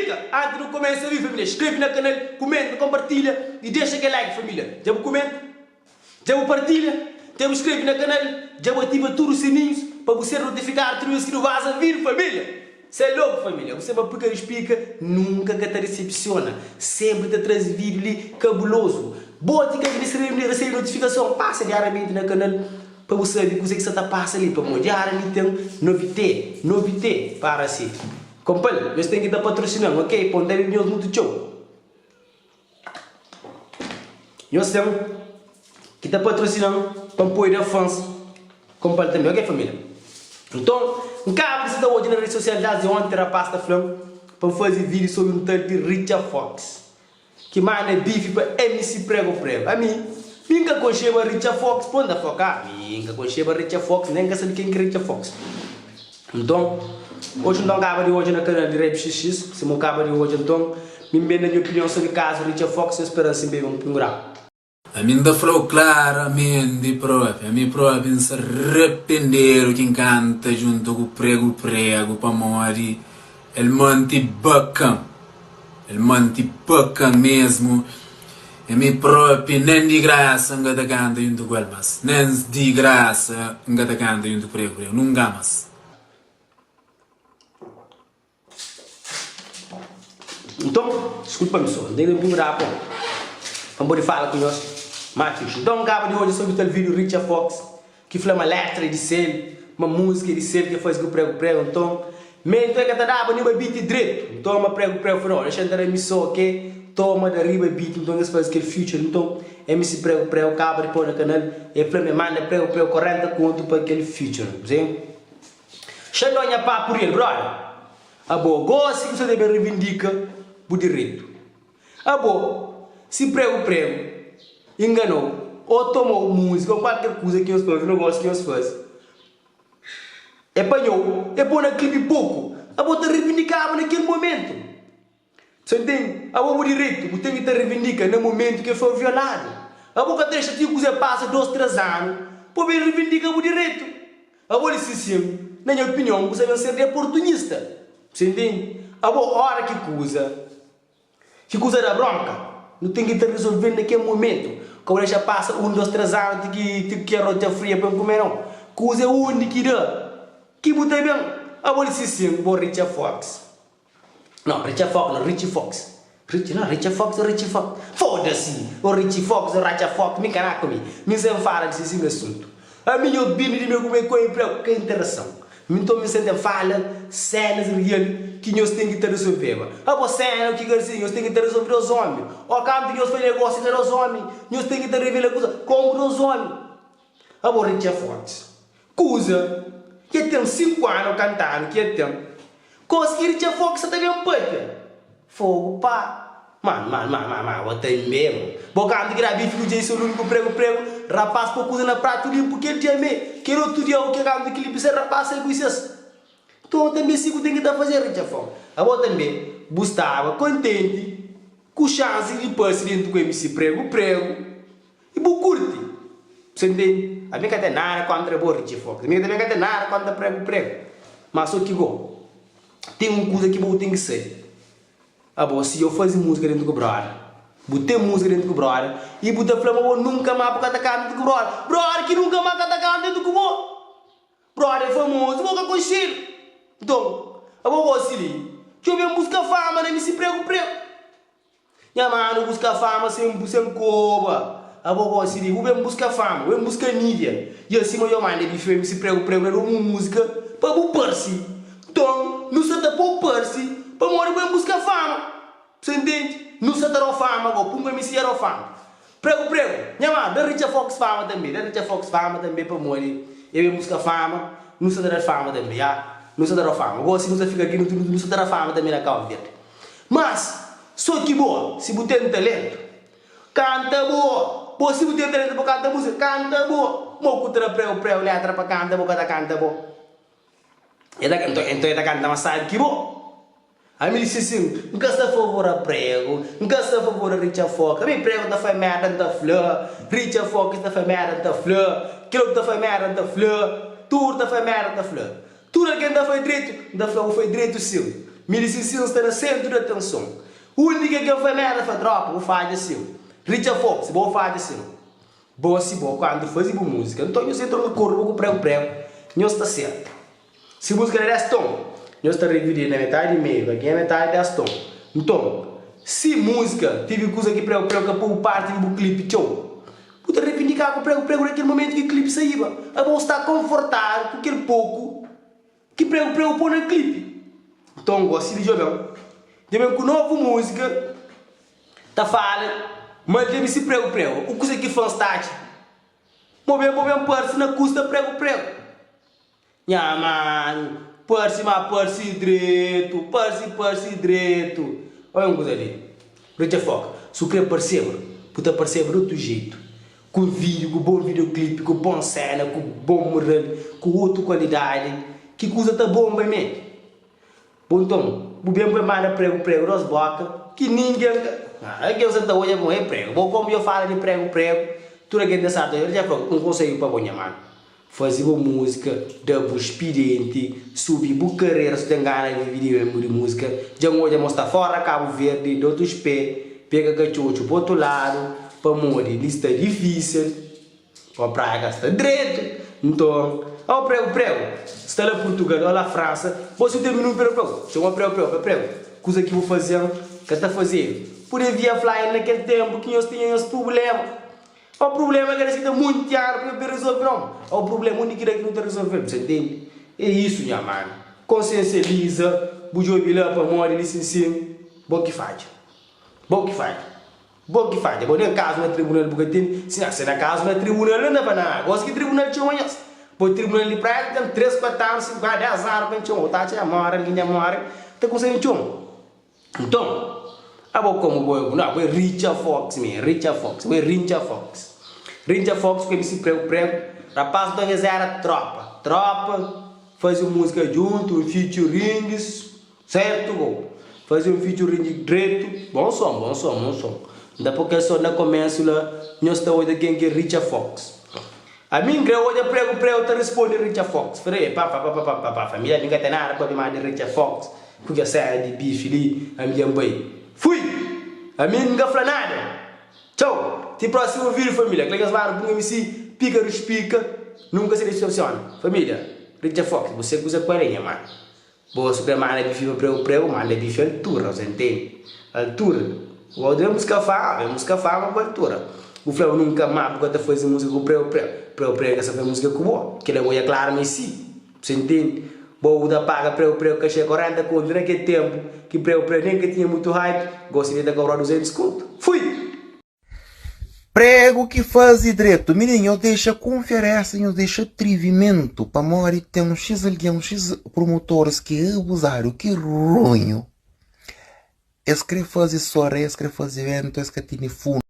clica antes de começar a vir, família. Inscreve no canal, comenta, compartilha e deixa aquele like, família. Já vou comenta, já vou partilha, já vou inscreve no canal, já vou ativar todos os sininhos para você notificar tudo isso que não vai a vir, família. Você é louco, família. Você vai picar e explica, nunca que te decepciona. Sempre te traz vídeo ali cabuloso. Bote que receber notificação, passa diariamente no canal para você ver o que você está passando ali. Para mostrar ali tem novidade para si. Companhia, nós temos que estar patrocinando, ok? Para onde nós muito show. Nós temos que estar patrocinando para apoiar a fãs. Companhia também, ok, família? Então, um cara precisa hoje nas redes sociais de ontem a pasta falando para fazer vídeo sobre um tal de Richard Fox. Que manda bife para MC Prego. A mim, nunca conheci Richard Fox, ponta focar. Nunca conheci Richard Fox, nem sabe quem é Richard Fox. Então, hoje não acaba de hoje na canal de Rap XX, se não acaba de hoje, então, me bem na minha opinião sobre o caso Richard Fox, eu espero assim bem um pingurar. A mim da falou claramente próprio, a mim próprio se arrepender quem canta junto com o prego para morrer. Ele manti bacana mesmo. A mim próprio nem de graça engata canta junto com ele, mas nem de graça engata canta junto com o prego, nunca mais. Então, desculpa-me só, nem de pingurar, pô. Vamos poder falar com nós. Matheus, então acaba de hoje sobre o vídeo Richard Fox, que foi uma letra de selo, uma música de selo que faz com o prego, então, mesmo que dava nem beat direito, então uma prego, não, deixa eu entrar em missão, ok? Toma da riba beat, então eles fazem aquele feature, então, MC prego, acaba de pôr no canal, e a me manda prego, 40 conto para aquele feature, sim? Chegou a pá por ele, brother. Abo, gosto que você deve reivindicar o direito. Abo, se prego, enganou, ou tomou música, ou qualquer coisa que eu faço, não gosto que eu faço. Apanhou, é bom naquele pouco, a boa reivindicava naquele momento. Você entende? A boa direito, você tem que reivindicar no momento que foi violado. A boa deixa que você passa 2, 3 anos, para bem reivindicar o direito. A boa licença, na minha opinião, você vai ser oportunista. Você entende? A boa hora que coisa da bronca, não tem que estar resolvendo naquele momento. Quando já passa 1, 2, 3 anos que a rota fria para comer não. Coisa única que dá. Que muito bem. A boa licença, o Richard Fox. Não, Richard Fox, não, Richie Fox. Richard Fox. Foda-se. O Richie Fox, o Richard Fox, me caraca comigo. Me sem fala desse assunto. A minha opinião de meu comer emprego, que interação. Então me sentem fala, cenas reais que nós temos que resolver. A você é o que quer dizer, nós temos que resolver os homens. O campo que nós fazemos negócio com os homens, nós temos que revelar coisa com os homens. A boa Richard Fox. Coisa que tem 5 anos cantando, que tem. Conseguir Richard Fox também um pouco. Fogo, pá. Mano, eu tenho mesmo. Vou cantar que era bife no dia, se eu não prego. Rapaz, por coisa na prato limpo, que ele tinha meio. Que outro dia o que canta que ele rapaz, sem coisas. Então também sigo tem que estar fazendo Richard Fox. Eu também estava contente com a chance de passar dentro com o MC prego e vou curtir. Você entende? A minha não tem nada contra o Richard Fox. A minha também não tem nada contra prego. Mas só que tem uma coisa que eu tenho que ser. Se eu fazer música dentro do brother, botei música dentro do brother e botei flama nunca mais para cantar dentro do brother que nunca mais cantar dentro do brother é famoso, vou conhecer. Então, eu vou conseguir. Deixa eu ver buscar fama, né? Me se prego. Minha mano, buscar fama sem coba. Eu vou conseguir. Vou ver buscar fama, vou buscar mídia. E assim, eu mando me se prego, uma música para o Percy. Então, não se dá para o Percy, para morrer, vou buscar fama. Você entende? Não se dá fama, vou pôr me se dar fama. Prego. Minha mano, dá Richard Fox fama também. Para morrer. Eu vou buscar fama, não se dá fama também, já. Não se dá fama. Agora, se você fica aqui, não se dá fama também na Cabo Verde. Mas, só que boa, se você tem talento, canta boa. Se você tem talento para cantar música, canta boa. Moco tra prego, letra para cantar boa, canta boa. Então, ele canta, mas sabe que boa. A mim disse assim, nunca está a favor a prego, nunca está a favor a Richard Fox. A mim prego está a merda da flor, Richard Fox está a merda da flor, aquilo está a merda da flor, tudo está a merda da flor. Tudo alguém da foi direito sim. 1065 está no centro de atenção. O único que eu fui merda foi tropa, vou fazer assim. Richard Fox, vou fazer assim. Boa se boa, quando fazia música, então eu entro no corpo, vou prego, não está certo. Se música é tom, não está dividido na metade e meio, aqui é metade das tom. Então, se música tive coisa que prego, que por parte do clipe, tchau. Puta reivindicar com prego naquele momento que o clipe saía. Eu vou estar confortável com aquele pouco que prego pôr no clipe. Então, gosto de jogar. Também com nova música, tá falando. Mas deve se prego. O que você que faz tátil? Movem parse na custa prego. Nha, mano. Parse direito. Olha uma coisa ali. Richard Fox. Se o que percebe, puta percebe de outro jeito. Com vídeo, com bom videoclipe, com bom cena, com bom moral, com outra qualidade. Que coisa tá bom, bem. Bom, então, o bem vai mais prego, nós boca, que ninguém. Aqui eu sento hoje é prego. Bom, como eu falo de prego, tudo aqui nessa área, eu já falo um conselho para você, mano. Fazer uma música, dar um experiente, subir uma carreira, se tem ganas de vídeo de música, já hoje mostrar fora Cabo Verde, de outros pés, pega cachucho para outro lado, para morrer, lista difícil, para praia gastar direito. Então, ó prego, está lá em Portugal, ou lá na França, você tem um prego, chama prego, coisa que vou fazer, que está fazendo. Por via fly naquele tempo que nós tínhamos problema. O problema é que era muito caro para resolver, não. O problema único é que não está resolvendo, você entende? É isso, minha mano. Consciencializa, bujo bilhão para morrer, licencinho. Bom que faz. Bom, nem caso no tribunal, porque tem. Se não é caso no tribunal, não dá para nada. Gosto que tribunal tinha amanhã. Por tribunal de praia, tem 3, 4 anos, 5 anos, 10 anos, para tinha tá, tinha mora, linha mora, está com você Então, como boy, não, foi Richard Fox, Richard Fox, que ele se prego, rapaz, então eles era tropa, fazia música junto, featurings, certo? Fazia um featuring direito, bom som. Depois que só no começo lá, nós estamos hoje quem é Richard Fox. A mim, que hoje prego, te responde Richard Fox. Falei, família, ninguém tem nada para me mandar Richard Fox, porque sai de bife ali, a minha mãe. Fui! A mim não fala nada. Tchau! Até o próximo vídeo, família. Clica lá no MC, pica dos pica. Nunca se decepciona. Família, Richard Fox, você usa coelhinha, mano. Boa, se manda bife para prego, manda bife altura, você entende? Altura. O é música fama com altura. O Flávio nunca mais porque faz música com prego, essa foi música com boa. Que ele vai claro, mas sim. Você entende? Boa, da paga prego, que chega 40 conto naquele tempo, que prego, nem que tinha muito hype, gostaria de cobrar 200 conto. Fui! Prego que faz direito. Menino, deixa conferência, eu deixa atrevimento para morrer. Tem um X promotores que abusaram, que ruim. Esse que faz história, esse que faz evento, esse que tem fundo.